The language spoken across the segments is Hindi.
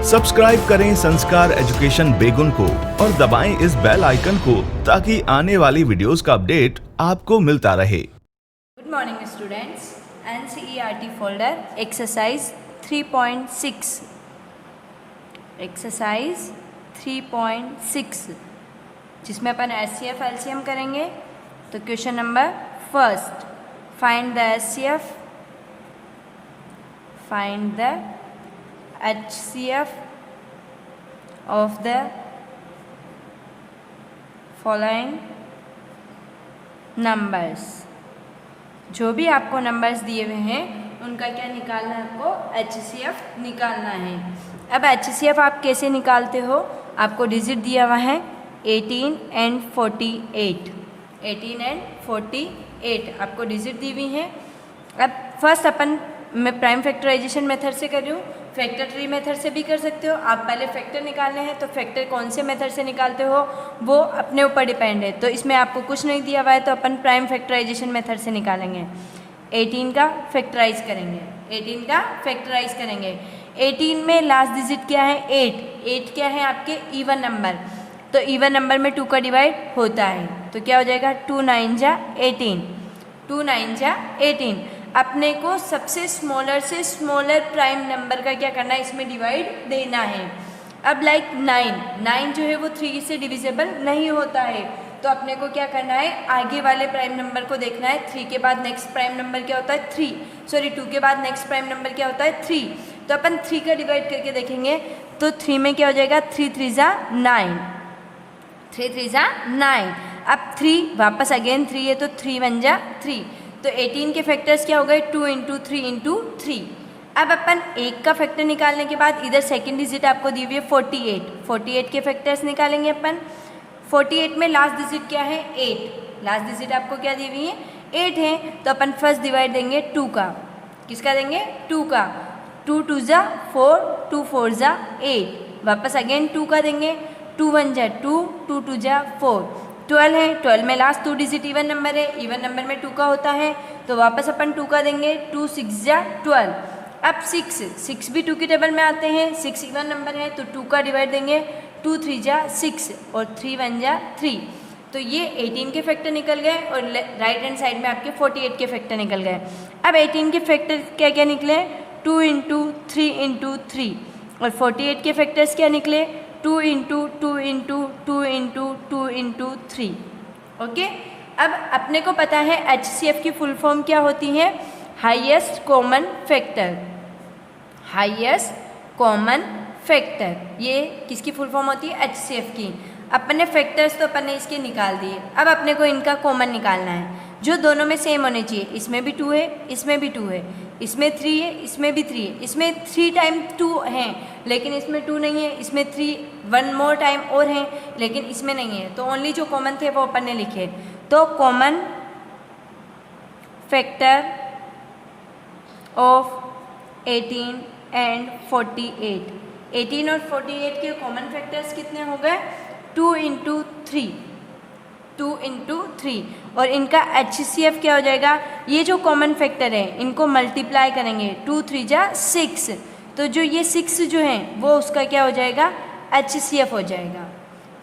सब्सक्राइब करें संस्कार एजुकेशन बेगुन को और दबाएं इस बेल आइकन को ताकि आने वाली वीडियोस का अपडेट आपको मिलता रहे। Good morning students. NCERT folder exercise 3.6 exercise 3.6 जिसमें अपन HCF LCM करेंगे। तो question number first, find the HCF, find the HCF of the following numbers। जो भी आपको नंबर्स दिए हुए हैं उनका क्या निकालना है, आपको HCF निकालना है। अब HCF आप कैसे निकालते हो, आपको डिजिट दिया हुआ है 18 and 48, 18 and 48 आपको डिजिट दी हुई है। अब फर्स्ट अपन मैं प्राइम फैक्टराइजेशन मेथड से कर रही हूँ, फैक्टर ट्री मेथड से भी कर सकते हो। आप पहले फैक्टर निकालने हैं तो फैक्टर कौन से मेथड से निकालते हो वो अपने ऊपर डिपेंड है। तो इसमें आपको कुछ नहीं दिया हुआ है तो अपन प्राइम फैक्टराइजेशन मेथड से निकालेंगे। 18 का फैक्टराइज करेंगे, 18 का फैक्टराइज करेंगे। 18 में लास्ट डिजिट क्या है, 8 क्या है आपके इवन नंबर, तो इवन नंबर में 2 का डिवाइड होता है तो क्या हो जाएगा 2 9 जा 18, 2 9 जा 18। अपने को सबसे स्मॉलर से स्मॉलर प्राइम नंबर का क्या करना है, इसमें डिवाइड देना है। अब लाइक 9 जो है वो 3 से डिविजिबल नहीं होता है तो अपने को क्या करना है, आगे वाले प्राइम नंबर को देखना है। 3 के बाद नेक्स्ट प्राइम नंबर क्या होता है 2 के बाद नेक्स्ट प्राइम नंबर क्या होता है 3, तो अपन 3 का डिवाइड करके देखेंगे तो 3 में क्या हो जाएगा 3 3 जा 9, 3 3 जा 9। अब 3 वापस अगेन 3 है तो 3 1 जा 3, तो 18 के फैक्टर्स क्या हो गए 2 × 3 × 3। अब अपन 1 का फैक्टर निकालने के बाद इधर सेकंड डिजिट आपको दी हुई है 48, 48 के फैक्टर्स निकालेंगे अपन। 48 में लास्ट डिजिट क्या है 8, लास्ट डिजिट आपको क्या दी हुई है 8 है तो अपन फर्स्ट डिवाइड देंगे 2 का, किसका देंगे 2 का। 2 2 जा 4, 2 4 जा 8, वापस अगेन 2 का देंगे। 2 1 जा 2, 2 2 जा 4। 12 है, 12 में लास्ट 2 डिजिट इवन नंबर है, इवन नंबर में 2 का होता है तो वापस अपन 2 का देंगे। 2 6 जा 12। अब 6 भी 2 के टेबल में आते हैं, 6 इवन नंबर है तो 2 का डिवाइड देंगे। 2 3 जा 6 और 3 1 जा 3, तो ये 18 के फैक्टर निकल गए और राइट हैंड साइड में आपके 48 के फैक्टर निकल गए। अब 18 के फैक्टर क्या क्या निकले 2 × 3 × 3 और 48 के फैक्टर्स क्या निकले 2 × 2 × 2 × 2 × 3। ओके, अब अपने को पता है HCF की फुल फॉर्म क्या होती है, highest common factor, highest common factor. ये किसकी फुल फॉर्म होती है HCF की। अपने फैक्टर्स तो अपन ने इसके निकाल दिए, अब अपने को इनका कॉमन निकालना है जो दोनों में सेम होने चाहिए। इसमें भी 2 है, इसमें भी 2 है, इसमें 3 है, इसमें भी 3 है, इसमें 3 टाइम 2 हैं लेकिन इसमें 2 नहीं है, इसमें 3 1 मोर टाइम और हैं लेकिन इसमें नहीं है, तो ओनली जो कॉमन थे वो अपन ने लिखे। तो कॉमन फैक्टर ऑफ 18 and 48, 18 और 48 के कॉमन फैक्टर्स कितने हो गए 2 × 3, 2 × 3 और इनका HCF क्या हो जाएगा, ये जो कॉमन फैक्टर है इनको मल्टीप्लाई करेंगे 2 3 जा 6, तो जो ये 6 जो है वो उसका क्या हो जाएगा HCF हो जाएगा।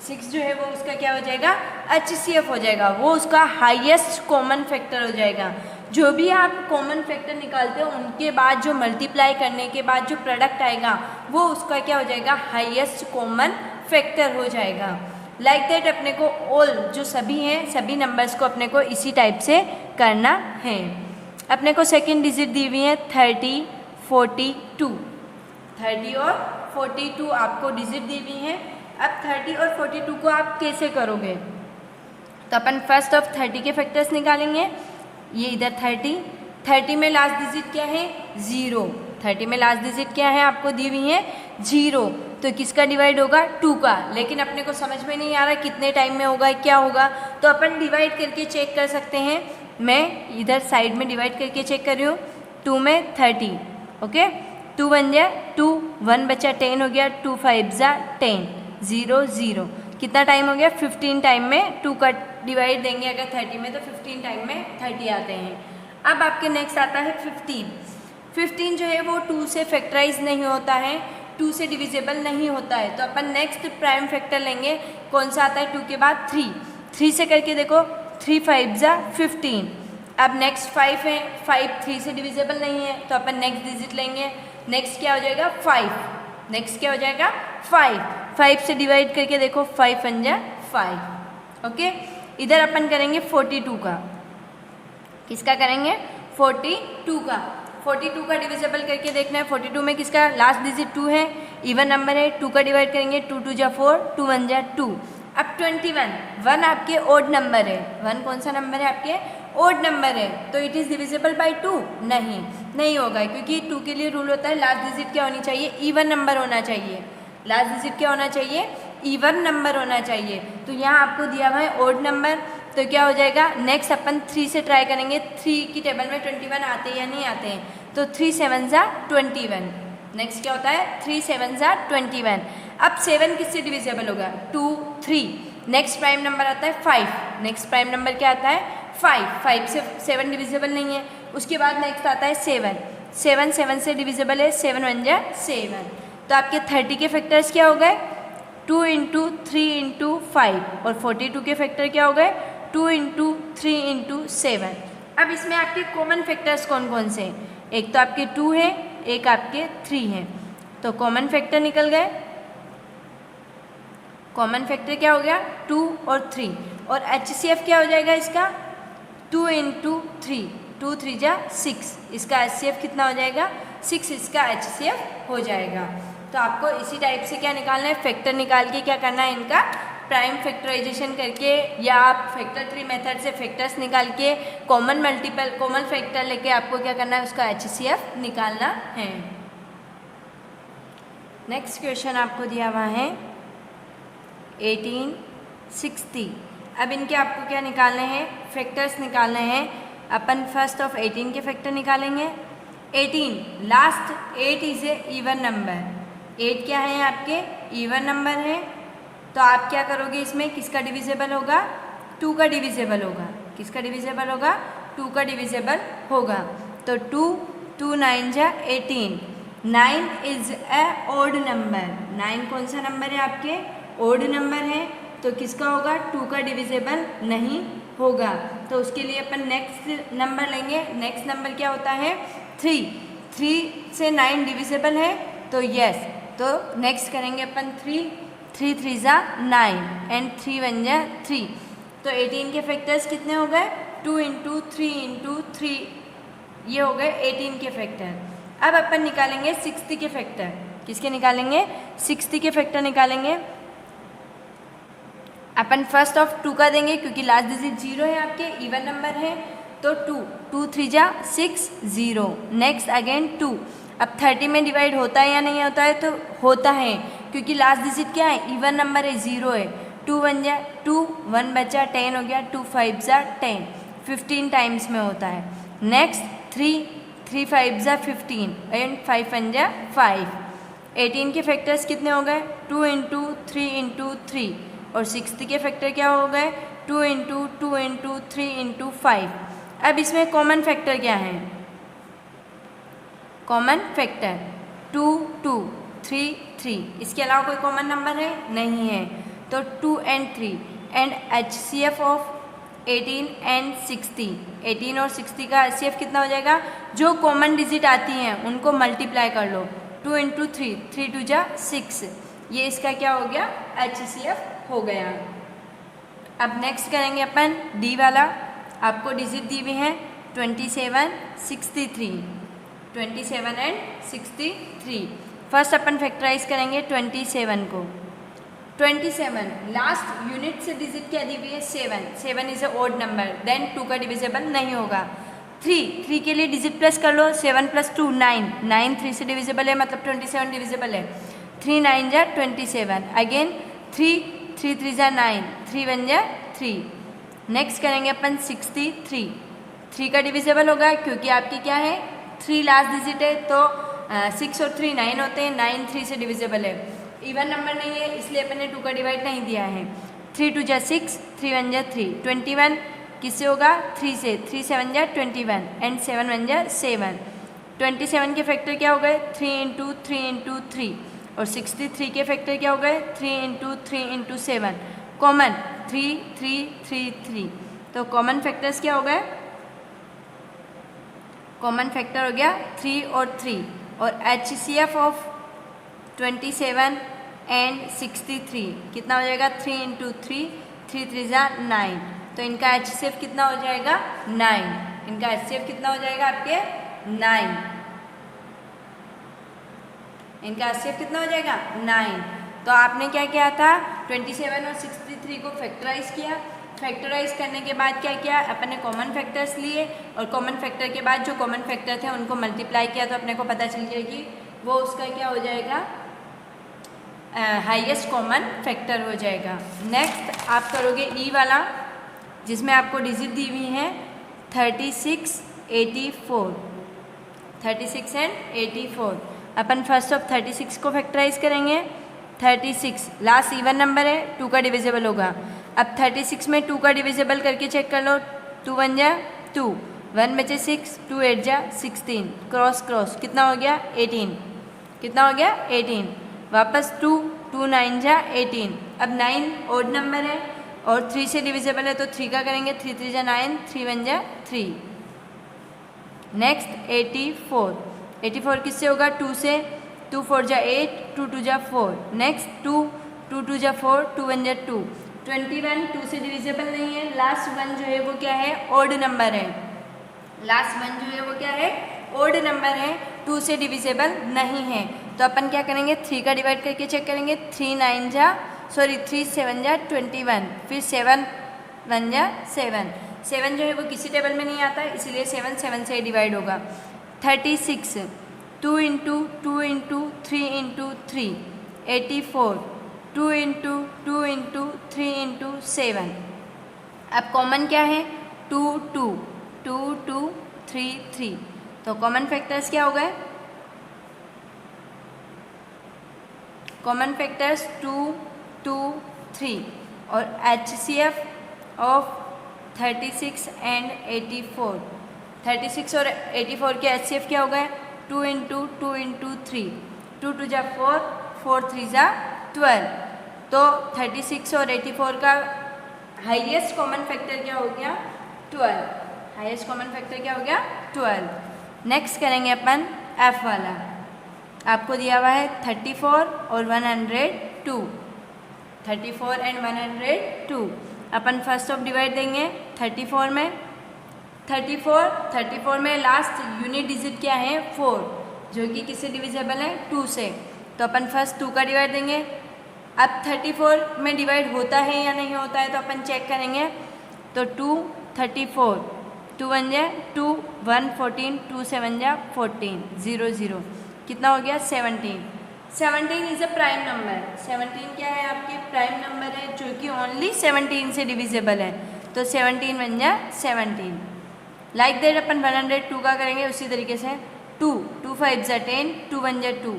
6 जो है वो उसका क्या हो जाएगा HCF हो जाएगा, वो उसका हाईएस्ट कॉमन फैक्टर हो जाएगा। जो भी आप कॉमन फैक्टर निकालते हो उनके बाद जो मल्टीप्लाई करने के बाद जो प्रोडक्ट आएगा वो उसका क्या हो जाएगा हाईएस्ट कॉमन फैक्टर हो जाएगा। लाइक दैट अपने को ऑल जो सभी हैं सभी नंबर्स को अपने को इसी टाइप से करना है। अपने को सेकंड डिजिट दी हुई है 30 42, 30 और 42 आपको डिजिट दी हुई है। अब 30 और 42 को आप कैसे करोगे, तो अपन फर्स्ट ऑफ 30 के फैक्टर्स निकालेंगे। ये इधर 30 में लास्ट डिजिट क्या है 0, 30 में लास्ट डिजिट क्या है आपको दी हुई है 0, तो किसका डिवाइड होगा 2 का। लेकिन अपने को समझ में नहीं आ रहा कितने टाइम में होगा क्या होगा, तो अपन डिवाइड करके चेक कर सकते हैं। मैं इधर साइड में डिवाइड करके चेक कर रही हूँ। 2 में 30, ओके 2 1 जा 2, 1 बचा 10 हो गया, 2 5 जा 10, 0 0, कितना टाइम हो गया 15 टाइम में 2 का डिवाइड देंगे अगर 30 में तो 15 टाइम में 30 आते हैं। अब आपके नेक्स्ट आता है 15 जो है वो 2 से फैक्टराइज नहीं होता है, 2 से डिविजिबल नहीं होता है। तो अपन नेक्स्ट प्राइम फैक्टर लेंगे, कौन सा आता है 2 के बाद 3। 3 से करके देखो, 3 5 जा 15। अब नेक्स्ट 5 है, 5 3 से डिविजिबल नहीं है, तो अपन नेक्स्ट डिजिट लेंगे। नेक्स्ट क्या हो जाएगा 5, नेक्स्ट क्या हो जाएगा 5। 5 से डिवाइड करके देखो, 5 1 जा 5। ओके, इधर अपन करेंगे 42 का। किसका करेंगे 42 का। 42 का डिविजिबल करके देखना है। 42 में किसका लास्ट डिजिट 2 है, इवन नंबर है। 2 का डिवाइड करेंगे, 2 2 जा 4, 2 1 जा 2। अब 21, 1 आपके ओड नंबर है। 1 कौन सा नंबर है आपके ओड नंबर है, तो इट इज़ डिविजिबल बाय 2 नहीं होगा, क्योंकि 2 के लिए रूल होता है लास्ट डिजिट क्या होनी चाहिए, इवन नंबर होना चाहिए। लास्ट डिजिट क्या होना चाहिए, इवन नंबर होना चाहिए। तो यहाँ आपको दिया हुआ है ओड नंबर, तो क्या हो जाएगा। नेक्स्ट अपन 3 से ट्राई करेंगे। 3 की टेबल में 21 आते हैं या नहीं आते हैं, तो 3 7 जा 21। नेक्स्ट क्या होता है 3 7 जा 21। अब 7 किससे डिविजिबल होगा 2 3। नेक्स्ट प्राइम नंबर आता है 5। नेक्स्ट प्राइम नंबर क्या आता है 5। 5 से 7 डिविजिबल नहीं है। उसके बाद नेक्स्ट आता है 7। 7 7 से डिविजिबल है, 7 1 जा 7। तो आपके 30 के फैक्टर्स क्या हो गए 2 इंटू 3 इंटू 5, और 42 के फैक्टर क्या हो गए 2 इंटू 3 इंटू 7। अब इसमें आपके कॉमन फैक्टर्स कौन कौन से, एक तो आपके 2 है, एक आपके 3 है, तो कॉमन फैक्टर निकल गए। कॉमन फैक्टर क्या हो गया 2 और 3, और HCF क्या हो जाएगा इसका 2 इंटू 3, 2 3 जा 6। इसका HCF कितना हो जाएगा 6, इसका HCF हो जाएगा। तो आपको इसी टाइप से क्या निकालना है, फैक्टर निकाल के क्या करना है, इनका प्राइम फैक्टराइजेशन करके, या आप फैक्टर ट्री मेथड से फैक्टर्स निकाल के कॉमन फैक्टर लेके आपको क्या करना है, उसका HCF निकालना है। नेक्स्ट क्वेश्चन आपको दिया हुआ है 18 60। अब इनके आपको क्या निकालने हैं, फैक्टर्स निकालने हैं। अपन फर्स्ट ऑफ 18 के फैक्टर निकालेंगे। 18 last 8 is a even number. 8 क्या है आपके इवन नंबर है, तो आप क्या करोगे, इसमें किसका डिविजिबल होगा 2 का डिविजिबल होगा। किसका डिविजिबल होगा 2 का डिविजिबल होगा। तो 2 2 9 जा 18। 9 इज ए ओड नंबर। 9 कौन सा नंबर है आपके ओड नंबर है, तो किसका होगा 2 का डिविजिबल नहीं होगा। तो उसके लिए अपन नेक्स्ट नंबर लेंगे। नेक्स्ट नंबर क्या होता है 3। 3 से 9 डिविजिबल है, तो यस, तो नेक्स्ट करेंगे अपन 3 3 3 जा 9 एंड 3 1 जा 3। तो 18 के फैक्टर्स कितने हो गए 2 इंटू 3 इंटू 3, ये हो गए 18 के फैक्टर। अब अपन निकालेंगे 60 के फैक्टर। किसके निकालेंगे 60 के फैक्टर निकालेंगे। अपन फर्स्ट ऑफ 2 का देंगे, क्योंकि लास्ट डिजिट 0 है आपके, इवन नंबर है, तो 2 2 3 जा 6 0। Next again 2। अब 30 में डिवाइड होता है या नहीं होता है, तो होता है, क्योंकि लास्ट डिजिट क्या है इवन नंबर है 0 है। 2 1 जा 2, 1 बचा 10 हो गया, 2 5 जा 10, 15 टाइम्स में होता है। नेक्स्ट 3 3 5 जा 15 एंड 5 1 जा 5। 18 के फैक्टर्स कितने हो गए 2 इंटू 3 इंटू 3, और 60 के फैक्टर क्या हो गए 2 इंटू 2 इंटू 3 इंटू 5। अब इसमें कॉमन फैक्टर क्या है, कॉमन फैक्टर 2 2 3 3, इसके अलावा कोई कॉमन नंबर है नहीं है, तो 2 and 3 and HCF of 18 and 60। 18 और 60 का HCF कितना हो जाएगा, जो कॉमन डिजिट आती हैं उनको मल्टीप्लाई कर लो। 2 इंटू 3 3 2 जा 6, ये इसका क्या हो गया HCF हो गया। अब नेक्स्ट करेंगे अपन डी वाला। आपको डिजिट दी हुई हैं 27 63, 27 एंड 63। फर्स्ट अपन फैक्टराइज करेंगे 27 को। 27 लास्ट यूनिट से डिजिट क्या दी हुई है 7। 7 is a odd number, then 2 का डिविजिबल नहीं होगा। 3 के लिए डिजिट प्लस कर लो, 7 + 2 9, 9 3 से डिविजिबल है, मतलब 27 डिविजिबल है। 3 9 जा 27, अगेन 3 3 3 जा 9, 3 1 जा 3। नेक्स्ट करेंगे अपन 63। 3 का डिविजिबल होगा, क्योंकि आपकी क्या है 3 लास्ट डिजिट है, तो 6 और 3 9 होते हैं, 9 3 से डिविजिबल है। इवन नंबर नहीं है, इसलिए अपन ने 2 का डिवाइड नहीं दिया है। 3 2 जा 6, 3 1 जा 3। 21 किससे होगा 3 से, 3 7 जा 21 एंड 7 1 जा 7। 27 के फैक्टर क्या हो गए 3 इंटू 3 इंटू 3, और 63 के फैक्टर क्या हो गए 3 इंटू 3 इंटू 7, कॉमन 3 3 3 3, तो कॉमन फैक्टर्स क्या हो गए, कॉमन फैक्टर हो गया 3 और 3, और HCF ऑफ 27 एंड 63 कितना हो जाएगा 3 इंटू 3, 3 3 जा 9, तो इनका HCF कितना हो जाएगा 9, इनका HCF कितना हो जाएगा आपके 9, इनका HCF कितना हो जाएगा 9। तो आपने क्या किया था 27 और 63 को फैक्टराइज किया, फैक्टराइज करने के बाद क्या किया अपन ने कॉमन फैक्टर्स लिए, और कॉमन फैक्टर के बाद जो कॉमन फैक्टर थे उनको मल्टीप्लाई किया, तो अपने को पता चल गया कि वो उसका क्या हो जाएगा हाईएस्ट कॉमन फैक्टर हो जाएगा। नेक्स्ट आप करोगे ई वाला, जिसमें आपको डिजिट दी हुई हैं 36 84, 36 एंड 84। अपन फर्स्ट ऑफ 36 को फैक्टराइज करेंगे, 36 लास्ट इवन नंबर है 2 का डिविजिबल होगा। अब 36 में 2 का डिविजिबल करके चेक कर लो, 2 1 जा 2, 1 बचे 6, 2 8 जा 16, क्रॉस क्रॉस कितना हो गया 18, कितना हो गया 18, वापस 2 2 9 जा 18। अब 9 ओड नंबर है और 3 से डिविजिबल है तो 3 का करेंगे, 3 3 जा 9, 3 1 जा 3। नेक्स्ट 84, 84 किससे होगा 2 से, 2 4 जा 8, 2 2 जा 4। नेक्स्ट 2 2 2 जा 4, 2 1 जा 2। 21 2 से डिविजिबल नहीं है, लास्ट 1 जो है वो क्या है ओड नंबर है, लास्ट 1 जो है वो क्या है ओड नंबर है, 2 से डिविजिबल नहीं है, तो अपन क्या करेंगे 3 का डिवाइड करके चेक करेंगे, 3 9 जा 3 7 जा 21, फिर 7 1 जा 7, 7 जो है वो किसी टेबल में नहीं आता है इसीलिए 7 7 से डिवाइड होगा। 36 2 into 2 into 3 into 3, 84 2 into 2 into 3 into 7। अब कॉमन क्या है 2 2 2 2 3 3, तो कॉमन फैक्टर्स क्या हो गए, कॉमन फैक्टर्स 2 2 3, और HCF ऑफ 36 एंड 84, 36 और 84 के HCF क्या हो गए 2 इंटू 2 इंटू 3, 2 2 जा 4, 4 3 जा 12, तो 36 और 84 का हाईएस्ट कॉमन फैक्टर क्या हो गया 12, हाईएस्ट कॉमन फैक्टर क्या हो गया 12। नेक्स्ट करेंगे अपन F वाला, आपको दिया हुआ है 34 और 102, 34 and 102। Upon first of divide देंगे 34 में, 34 में लास्ट यूनिट डिजिट क्या है 4, जो कि किससे डिविजिबल है 2 से, तो अपन फर्स्ट 2 का डिवाइड देंगे। अब 34 में डिवाइड होता है या नहीं होता है तो अपन चेक करेंगे, तो 2 34, 2 1 जा 2, 1 14, 2 7 जा 14, 0 0 कितना हो गया 17। 17 इज अ प्राइम नंबर, 17 क्या है आपके प्राइम नंबर है जो कि ओनली 17 से डिविजिबल है, तो 17 बन जा 17। लाइक दैट अपन 102 का करेंगे उसी तरीके से, 2 2 5 जा 10, 2 1 जा 2,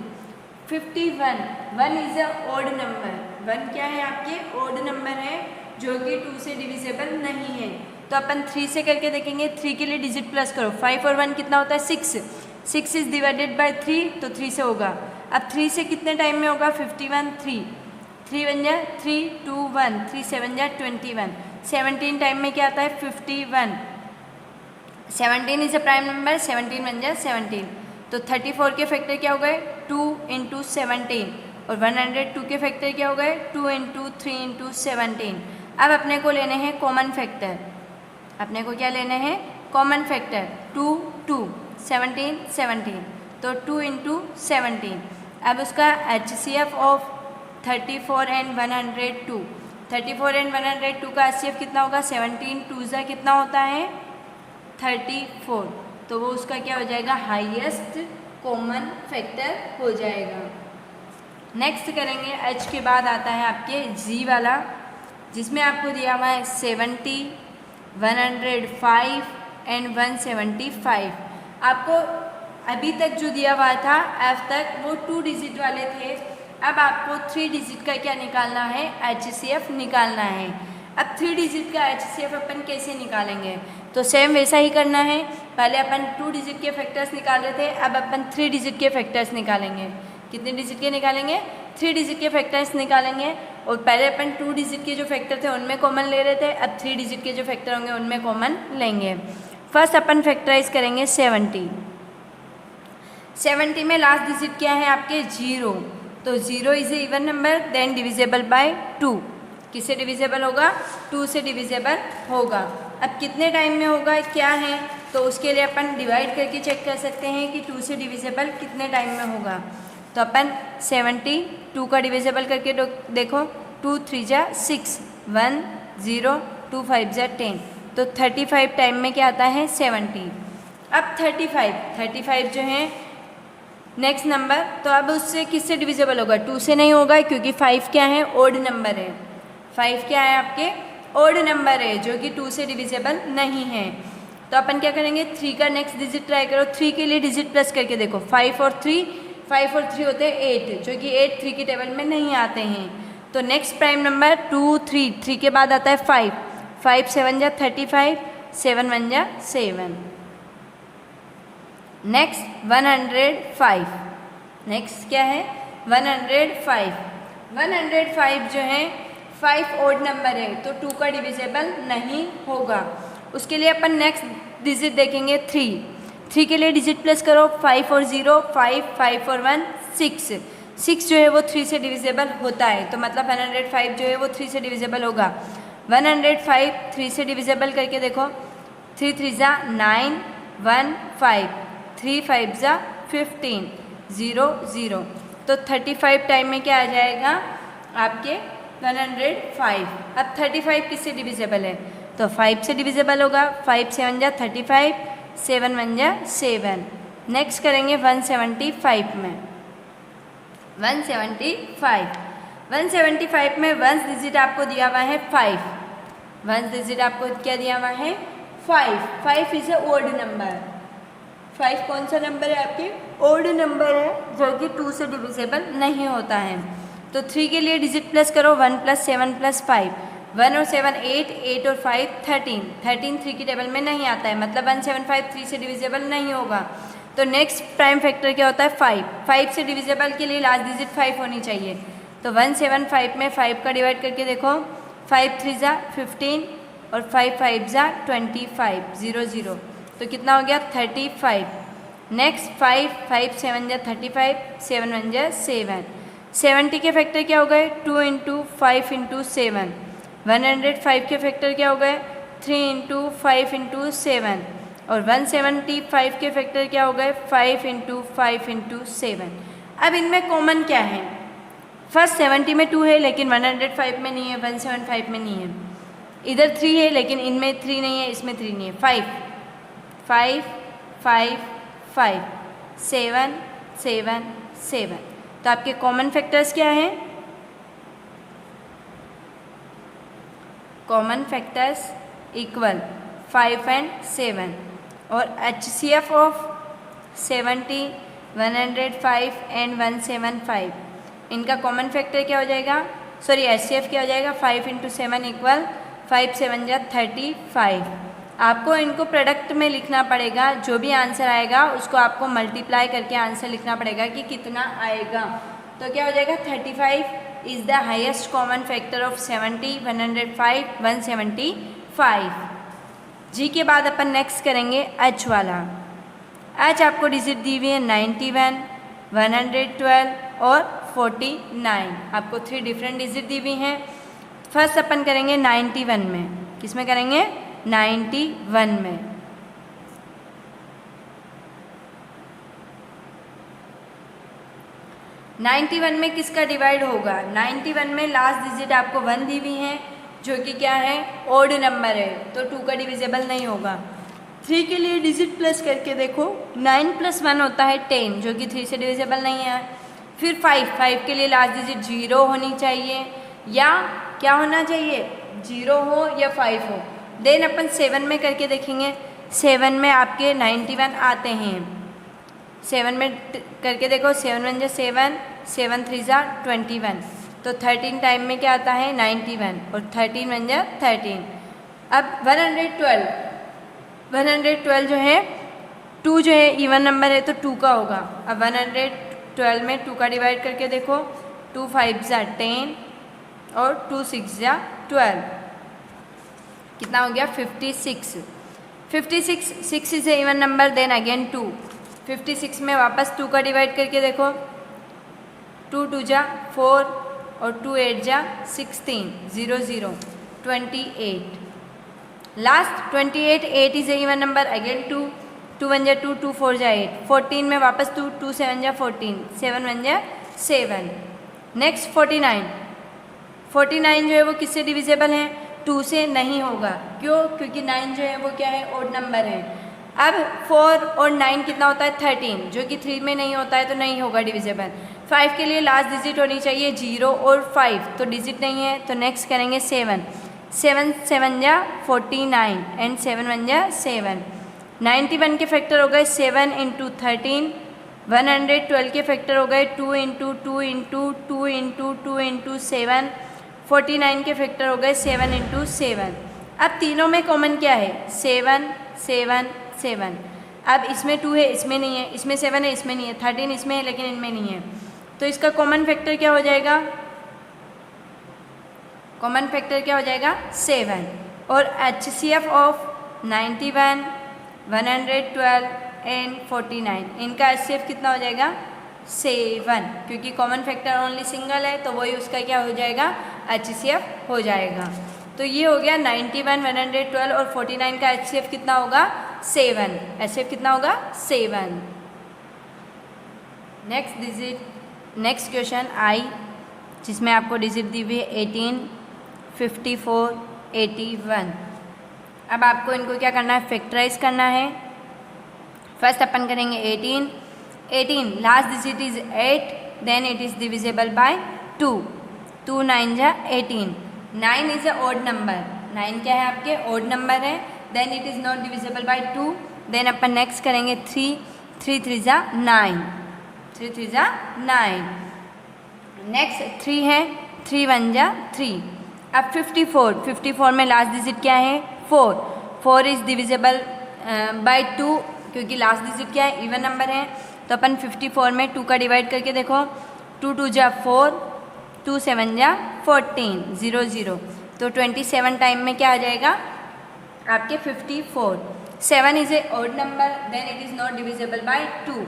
51 1 इज अ ओड नंबर, 1 क्या है आपके ओड नंबर है जो कि 2 से डिविजिबल नहीं है, तो अपन 3 से करके देखेंगे, 3 के लिए डिजिट प्लस करो, 5 और 1 कितना होता है 6, 6 इज डिवाइडेड बाय 3 तो 3 से होगा। अब 3 से कितने टाइम में होगा 51, 3 1 जा 3 2 1, 3 7 जा 21, 17 टाइम में क्या आता है 51, 17 इज अ प्राइम नंबर, 17 बन जा 17, तो 34 के फैक्टर क्या हो गए 2 इंटू 17, और 102 के फैक्टर क्या हो गए 2 इंटू 3 इंटू 17। अब अपने को लेने हैं कॉमन फैक्टर, अपने को क्या लेने हैं कॉमन फैक्टर, 2 2 17 17, तो 2 इंटू 17। अब उसका HCF ऑफ 34 एंड 102, 34 एंड 102 का HCF कितना होगा 17 2 जा कितना होता है 34, तो वो उसका क्या हो जाएगा हाईएस्ट कॉमन फैक्टर हो जाएगा। नेक्स्ट करेंगे H के बाद आता है आपके G वाला, जिसमें आपको दिया हुआ है 70 105 एंड 175। आपको अभी तक जो दिया हुआ था F तक वो 2 डिजिट वाले थे, अब आपको 3 डिजिट का क्या निकालना है HCF निकालना है। अब 3 डिजिट का HCF अपन कैसे निकालेंगे, तो सेम वैसा ही करना है, पहले अपन 2 डिजिट के फैक्टर्स निकाल रहे थे, अब अपन 3 डिजिट के फैक्टर्स निकालेंगे। कितने डिजिट के निकालेंगे? 3 डिजिट के फैक्टर्स निकालेंगे। और पहले अपन 2 डिजिट के जो फैक्टर थे उनमें कॉमन ले रहे थे, अब 3 डिजिट के जो फैक्टर होंगे उनमें कॉमन लेंगे। फर्स्ट अपन फैक्टराइज करेंगे 70। 70 में लास्ट डिजिट क्या है आपके? 0। तो 0 is a even number, then divisible by 2। किससे डिविजिबल होगा? 2 से डिविजिबल होगा। अब कितने टाइम में होगा क्या है, तो उसके लिए अपन डिवाइड करके चेक कर सकते हैं कि 2 से डिविजिबल कितने टाइम में होगा। तो अपन 70 2 का डिविजिबल करके देखो, 2 3 जा 6, 1 0, 2 5 जा 10, तो 35 टाइम में क्या आता है? 70। अब 35 जो है नेक्स्ट नंबर, तो अब उससे किससे डिविजिबल होगा? 2 से नहीं होगा, क्योंकि 5 क्या है? ओड नंबर है। 5 क्या है आपके? ओड नंबर है, जो कि 2 से डिविजिबल नहीं है। तो अपन क्या करेंगे? 3 का नेक्स्ट डिजिट ट्राई करो। 3 के लिए डिजिट प्लस करके देखो, 5 और 3 होते हैं 8, जो कि 8 3 की टेबल में नहीं आते हैं। तो नेक्स्ट प्राइम नंबर 2 3 के बाद आता है 5 7 जा 35, 7 1 जा 7। नेक्स्ट 105। नेक्स्ट क्या है? 105 जो है 5 ओड नंबर है, तो 2 का डिविजिबल नहीं होगा। उसके लिए अपन नेक्स्ट डिजिट देखेंगे 3 के लिए डिजिट प्लस करो, 5 और 0 5 और 1 6 जो है वो 3 से डिविजिबल होता है। तो मतलब 105 जो है वो 3 से डिविजिबल होगा। 105 3 से डिविजिबल करके देखो, 3 3 जा 9, 1 5, 3 5 जा 15, 0 0, तो 35 टाइम में क्या आ जाएगा आपके? 105। अब 35 किससे डिविजिबल है? तो 5 से डिविजिबल होगा, 5 7 जा 35, 7 1 जा 7। नेक्स्ट करेंगे 175 में। 175 में 1 डिजिट आपको दिया हुआ है 5। 1 डिजिट आपको क्या दिया हुआ है? 5 इज ए ओड नंबर। 5 कौन सा नंबर है आपके? ओड नंबर है, जो कि 2 से डिविजिबल नहीं होता है। तो 3 के लिए डिजिट प्लस करो, 1 + 7 + 5, 1 और 7 8 और 5 13 3 की टेबल में नहीं आता है, मतलब 175 3 से डिविजिबल नहीं होगा। तो नेक्स्ट प्राइम फैक्टर क्या होता है? 5 से डिविजिबल के लिए लास्ट डिजिट 5 होनी चाहिए। तो 175 में 5 का डिवाइड करके देखो, 5 3 जा 15 और 5 5 जा 25, 0 0, तो कितना हो गया? 35। नेक्स्ट 5 7 जा 35, 7 1 जा 7। 70 के फैक्टर क्या हो गए? 2 × 5 × 7। 105 के फैक्टर क्या हो गए? 3 × 5 × 7। और 175 के फैक्टर क्या हो गए? 5 × 5 × 7। अब इनमें कॉमन क्या है? फर्स्ट 70 में 2 है, लेकिन 105 में नहीं है, 175 में नहीं है। इधर 3 है, लेकिन इनमें 3 नहीं है, इसमें 3 नहीं है। 5 5 5 5 7 7 7। तो आपके कॉमन फैक्टर्स क्या हैं? कॉमन फैक्टर्स इक्वल 5 and 7, और HCF ऑफ 70 105 and 175, इनका कॉमन फैक्टर क्या हो जाएगा? सॉरी, HCF क्या हो जाएगा? 5 × 7 = 5 7 जा 35। आपको इनको प्रोडक्ट में लिखना पड़ेगा, जो भी आंसर आएगा उसको आपको मल्टीप्लाई करके आंसर लिखना पड़ेगा कि कितना आएगा। तो क्या हो जाएगा? 35 is the highest common factor of 70 105 175। जी के बाद अपन नेक्स्ट करेंगे H वाला। H आपको डिजिट दी हुई है 91 112 और 49। आपको 3 डिफरेंट डिजिट दी हुई हैं। फर्स्ट अपन करेंगे 91 में। किस में करेंगे? 91 में। में किसका डिवाइड होगा? 91 में लास्ट डिजिट आपको 1 दी हुई है, जो कि क्या है? ओड नंबर है, तो 2 का डिविजिबल नहीं होगा। 3 के लिए डिजिट प्लस करके देखो, 9 + 1 होता है 10, जो कि 3 से डिविजिबल नहीं है। फिर 5 के लिए लास्ट डिजिट 0 होनी चाहिए, या क्या होना चाहिए? 0 हो या 5 हो। देन अपन 7 में करके देखेंगे। 7 में आपके 91 आते हैं। 7 में करके देखो, 7 1 जा 7, 7 3 जा 21, तो 13 टाइम में क्या आता है? 91, और 13 1 जा 13। अब 112 जो है, 2 जो है इवन नंबर है, तो 2 का होगा। अब 112 12 में 2 का डिवाइड करके देखो, 2 5 जा 10 और 2 6 जा 12, कितना हो गया 56। 56, 6 is a even number, then again 2, 56 में वापस 2 का डिवाइड करके देखो, 2 2 जा 4 और 2 8 जा 16, 0 0, 28। Last 28, 8 is a even number, again 2, 2 1 जा 2, 2 4 जा 8, 14 में वापस 2, 2 7 जा 14, 7 1 जा 7। नेक्स्ट 49, 49 जो है वो किससे डिविजिबल है, 2 से नहीं होगा, क्यों, क्योंकि 9 जो है वो क्या है, ओड नंबर है। अब 4 और 9 कितना होता है 13, जो कि 3 में नहीं होता है तो नहीं होगा डिविजिबल। 5 के लिए लास्ट डिजिट होनी चाहिए 0 और 5, तो डिजिट नहीं है, तो नेक्स्ट करेंगे 7, 7 7 जा 49 एंड 7 1 जा 7। 91 के फैक्टर हो गए 7 इंटू 13, 112 के फैक्टर हो गए 2 इंटू 2 इंटू 2 इंटू 2 इंटू 7, 49 के फैक्टर हो गए 7 इंटू 7। अब तीनों में कॉमन क्या है, 7 7 7। अब इसमें 2 है, इसमें नहीं है, इसमें 7 है, इसमें नहीं है, 13 इसमें है लेकिन इनमें नहीं है, तो इसका कॉमन फैक्टर क्या हो जाएगा, कॉमन फैक्टर क्या हो जाएगा 7। और HCF ऑफ 91, 112 एंड 49, इनका HCF कितना हो जाएगा 7, क्योंकि कॉमन फैक्टर ओनली सिंगल है तो वही उसका क्या हो जाएगा HCF हो जाएगा। तो ये हो गया 91, 112 और 49 का HCF कितना होगा 7, HCF कितना होगा 7। Next digit, next question I, जिसमें आपको डिजिट दी हुई है 18, 54, 81। अब आपको इनको क्या करना है, फैक्टराइज करना है। फर्स्ट अपन करेंगे 18, 18 last digit is 8, then it is divisible by 2, 2 9 जा 18, 9 इज अ ऑड नंबर, 9 क्या है आपके ऑड नंबर है, then it is not divisible by 2, then अपन नेक्स्ट करेंगे 3, 3 3 जा 9, 3 3 जा 9। नेक्स्ट 3 है, 3 1 जा 3। अब 54, 54 में लास्ट डिजिट क्या है 4, 4 इज डिविजिबल बाय 2, क्योंकि लास्ट डिजिट क्या है इवन नंबर है, तो अपन 54 में 2 का डिवाइड करके देखो, 2 2 जा 4, 2 7 जा 14, 0 0, तो 27 टाइम में क्या आ जाएगा आपके 54। 7 is a odd number, then it is not divisible by 2।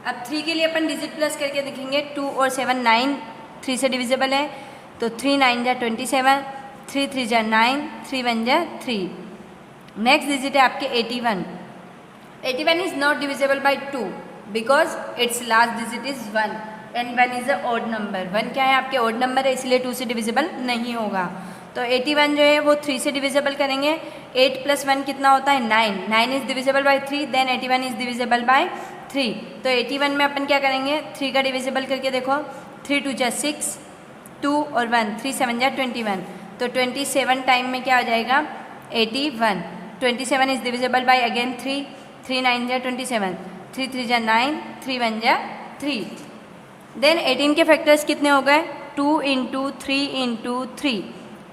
अब 3 के लिए अपन डिजिट प्लस करके देखेंगे, 2 और 7 9, 3 से डिविजिबल है, तो 3 9 जा 27, 3 3 जा 9, 3 1 जा 3। नेक्स्ट डिजिट है आपके 81, 81 is not divisible by 2 because it's last digit is 1 and 1 is a odd number, 1 क्या है आपके ऑड नंबर है, इसलिए 2 से डिविजिबल नहीं होगा। तो 81 जो है वो 3 से डिविजिबल करेंगे, 8 + 1 कितना होता है 9, 9 is divisible by 3, then 81 is divisible by 3। तो 81 में अपन क्या करेंगे, 3 का डिविजिबल करके देखो, 3 2 जा 6, 2 और 1, 3 7 जा 21, तो 27 टाइम में क्या आ जाएगा 81। 27 इज डिविजिबल बाय अगेन 3, 3 9 जा 27, 3 3 जा 9, 3 1 जा 3। देन 18 के फैक्टर्स कितने हो गए 2 इंटू 3 इंटू 3।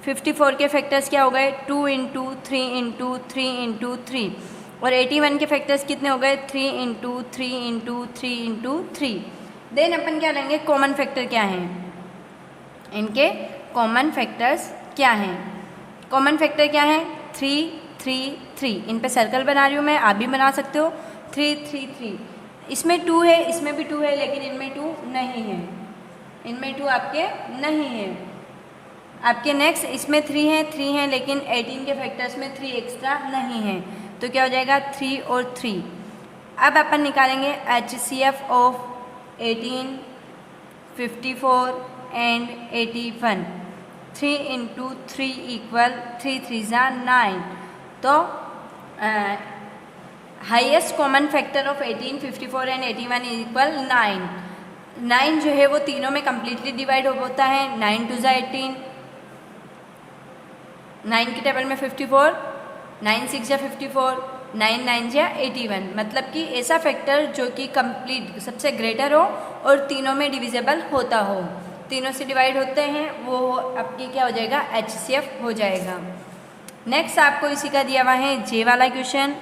54 के फैक्टर्स क्या हो गए 2 इंटू 3 इंटू 3 इंटू 3। और 81 के फैक्टर्स कितने हो गए 3 इंटू 3 इंटू 3 इंटू 3। देन अपन क्या लेंगे कॉमन फैक्टर क्या हैं, इनके कॉमन फैक्टर्स क्या हैं। कॉमन फैक्टर क्या है 3 3 3, इन पे सर्कल बना रही हूँ मैं, आप भी बना सकते हो। 3 3 3, इसमें 2 है, इसमें भी 2 है, लेकिन इनमें 2 नहीं है, इनमें 2 आपके नहीं है। आपके नेक्स्ट इसमें 3 है लेकिन 18 के फैक्टर्स में 3 एक्स्ट्रा नहीं है, तो क्या हो जाएगा 3 और 3। अब अपन निकालेंगे HCF of 18, 54 and 81। 3 into 3 equal 3 3 जा 9। तो highest common factor of 18, 54 and 81 equal 9। 9 जो है वो तीनों में कम्प्लीटली डिवाइड होता है, 9 2 जा 18, 9 की टेबल में 54, 9 6 जा 54, 9 9 जा 81। मतलब कि ऐसा फैक्टर जो कि कंप्लीट सबसे ग्रेटर हो और तीनों में डिविजिबल होता हो, तीनों से डिवाइड होते हैं, वो आपकी क्या हो जाएगा HCF हो जाएगा। नेक्स्ट आपको इसी का दिया हुआ है जे वाला क्वेश्चन।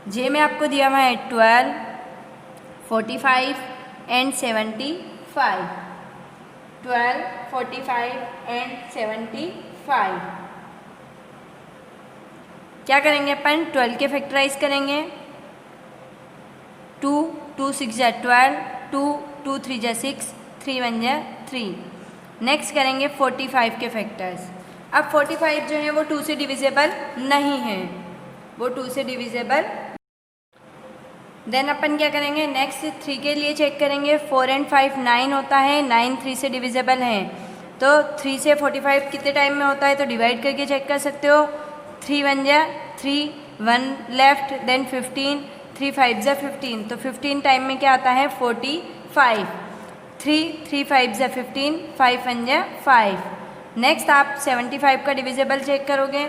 जे में आपको दिया हुआ है 12, 45 एंड 75, 12, 45 एंड 75। क्या करेंगे अपन, 12 के फैक्टराइज करेंगे, 2, 2 6 जा 12, 2, 2 3 जा 6, 3 1 जा 3। नेक्स्ट करेंगे 45 के फैक्टर्स। अब 45 जो है वो 2 से डिविजिबल नहीं है, वो 2 से डिविजिबल। देन अपन क्या करेंगे, नेक्स्ट 3 के लिए चेक करेंगे, 4 एंड 5 9 होता है, 9 3 से डिविजिबल है। तो 3 से 45 कितने टाइम में होता है, तो डिवाइड करके चेक कर सकते हो। 3 1 जा 3, 1 लेफ्ट, देन 15, 3 5 जा 15, तो 15 टाइम में क्या आता है 45। 3 5 जा 15, 5 1 जा 5। नेक्स्ट आप 75 का डिविजिबल चेक करोगे,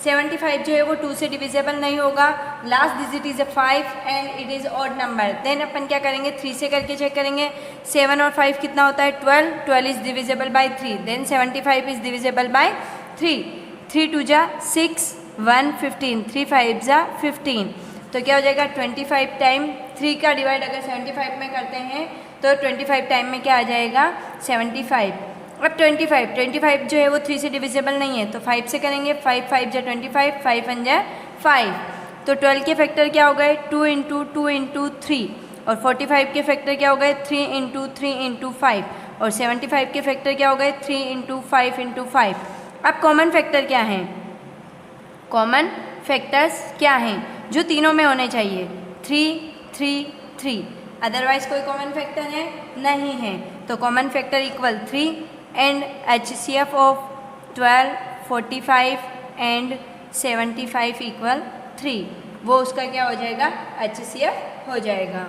75 जो है वो 2 से डिविजिबल नहीं होगा, last digit is 5 and it is odd number. Then अपन क्या करेंगे, 3 से करके चेक करेंगे, 7 और 5 कितना होता है 12, 12 is divisible by 3, then 75 is divisible by 3, 3 2 जा 6, 1 15, 3 5 जा 15, तो क्या हो जाएगा 25 टाइम 3 का डिवाइड अगर 75 में करते हैं तो 25 टाइम में क्या आ जाएगा 75। अब 25 जो है वो 3 से डिविजिबल नहीं है, तो 5 से करेंगे, 5 5 जा 25, 5 1 जा 5, तो 12 के फैक्टर क्या हो गए 2 इंटू 2 इंटू 3, और 45 के फैक्टर क्या हो गए 3 इंटू 3 इंटू 5, और 75 के फैक्टर क्या हो गए 3 इंटू 5 इंटू 5। अब कॉमन फैक्टर क्या हैं, कॉमन फैक्टर्स क्या हैं जो तीनों में होने चाहिए, 3 3 3, अदरवाइज कोई कॉमन फैक्टर है नहीं है, तो common factor equal 3 and HCF of 12, 45 and 75 equal 3, वो उसका क्या हो जाएगा HCF हो जाएगा।